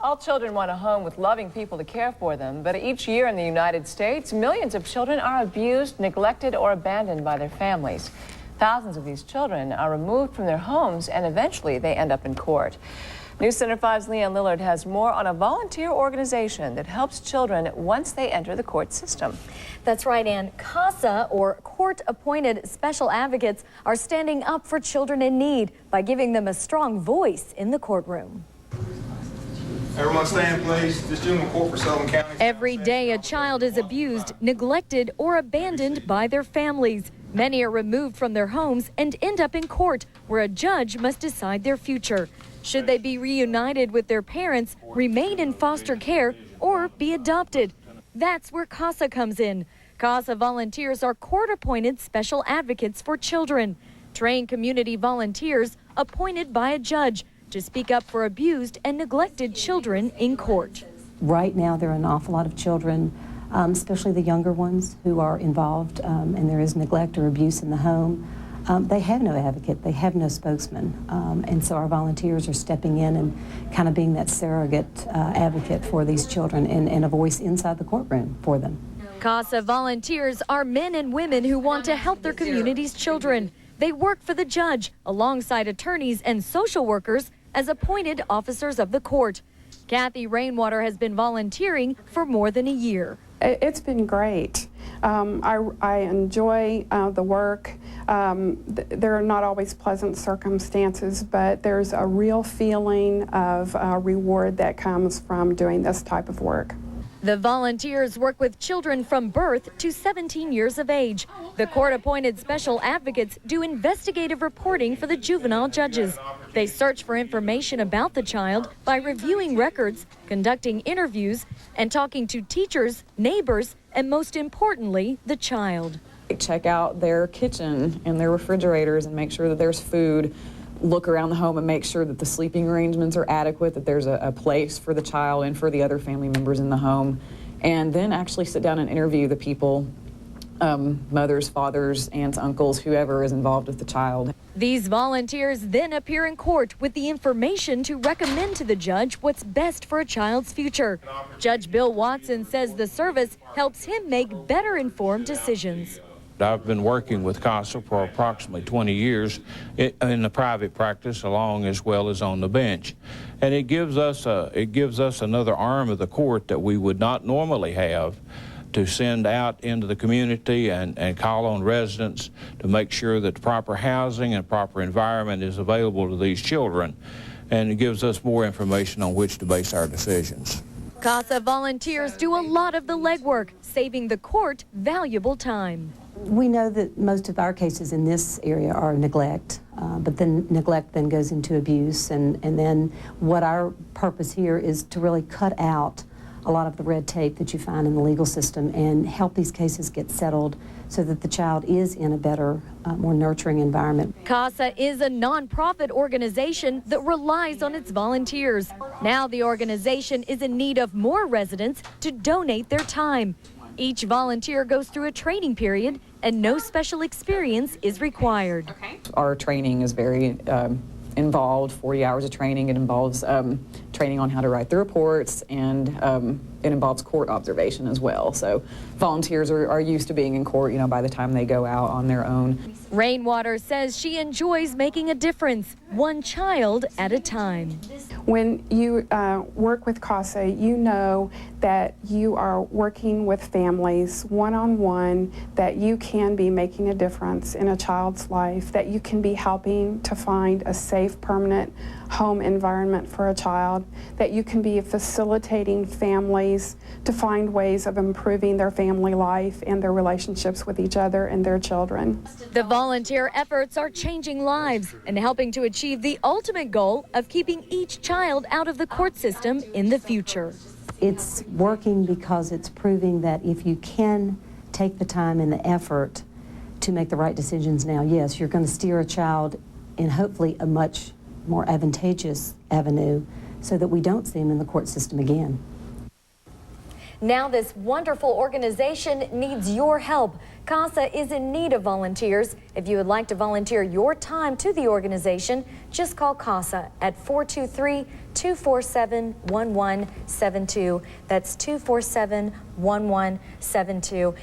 All children want a home with loving people to care for them, but each year in the United States, millions of children are abused, neglected, or abandoned by their families. Thousands of these children are removed from their homes, and eventually they end up in court. News Center 5's Leanne Lillard has more on a volunteer organization that helps children once they enter the court system. That's right, Ann. CASA, or Court-Appointed Special Advocates, are standing up for children in need by giving them a strong voice in the courtroom. Everyone stand, please. This juvenile court for Sullivan County. Every day a child is abused, neglected, or abandoned by their families. Many are removed from their homes and end up in court, where a judge must decide their future. Should they be reunited with their parents, remain in foster care, or be adopted? That's where CASA comes in. CASA volunteers are court-appointed special advocates for children, trained community volunteers appointed by a judge to speak up for abused and neglected children in court. Right now, there are an awful lot of children, especially the younger ones, who are involved, and there is neglect or abuse in the home. They have no advocate, they have no spokesman, and so our volunteers are stepping in and kind of being that surrogate advocate for these children and a voice inside the courtroom for them. CASA volunteers are men and women who want to help their community's children. They work for the judge alongside attorneys and social workers as appointed officers of the court. Kathy Rainwater has been volunteering for more than a year. It's been great. I enjoy the work. There are not always pleasant circumstances, but there's a real feeling of reward that comes from doing this type of work. The volunteers work with children from birth to 17 years of age. The court-appointed special advocates do investigative reporting for the juvenile judges. They search for information about the child by reviewing records, conducting interviews, and talking to teachers, neighbors, and most importantly, the child. Check out their kitchen and their refrigerators and make sure that there's food. Look around the home and make sure that the sleeping arrangements are adequate, that there's a place for the child and for the other family members in the home. And then actually sit down and interview the people, mothers, fathers, aunts, uncles, whoever is involved with the child. These volunteers then appear in court with the information to recommend to the judge what's best for a child's future. Judge Bill Watson says the service helps him make better informed decisions. I've been working with CASA for approximately 20 years in the private practice, along as well as on the bench, and it gives us another arm of the court that we would not normally have to send out into the community and call on residents to make sure that proper housing and proper environment is available to these children, and it gives us more information on which to base our decisions. CASA volunteers do a lot of the legwork, saving the court valuable time. We know that most of our cases in this area are neglect, but then neglect then goes into abuse, and then what our purpose here is to really cut out a lot of the red tape that you find in the legal system and help these cases get settled so that the child is in a better, more nurturing environment. CASA is a nonprofit organization that relies on its volunteers. Now the organization is in need of more residents to donate their time. Each volunteer goes through a training period and no special experience is required. Our training is very involved, 40 hours of training. It involves training on how to write the reports, and it involves court observation as well. So volunteers are used to being in court, by the time they go out on their own. Rainwater says she enjoys making a difference, one child at a time. When you work with CASA, you know that you are working with families one-on-one, that you can be making a difference in a child's life, that you can be helping to find a safe, permanent home environment for a child, that you can be facilitating families to find ways of improving their family life and their relationships with each other and their children. The volunteer efforts are changing lives and helping to achieve the ultimate goal of keeping each child out of the court system in the future. It's working because it's proving that if you can take the time and the effort to make the right decisions now, yes, you're going to steer a child in hopefully a much more advantageous avenue so that we don't see them in the court system again. Now this wonderful organization needs your help. CASA is in need of volunteers. If you would like to volunteer your time to the organization, just call CASA at 423-247-1172. That's 247-1172.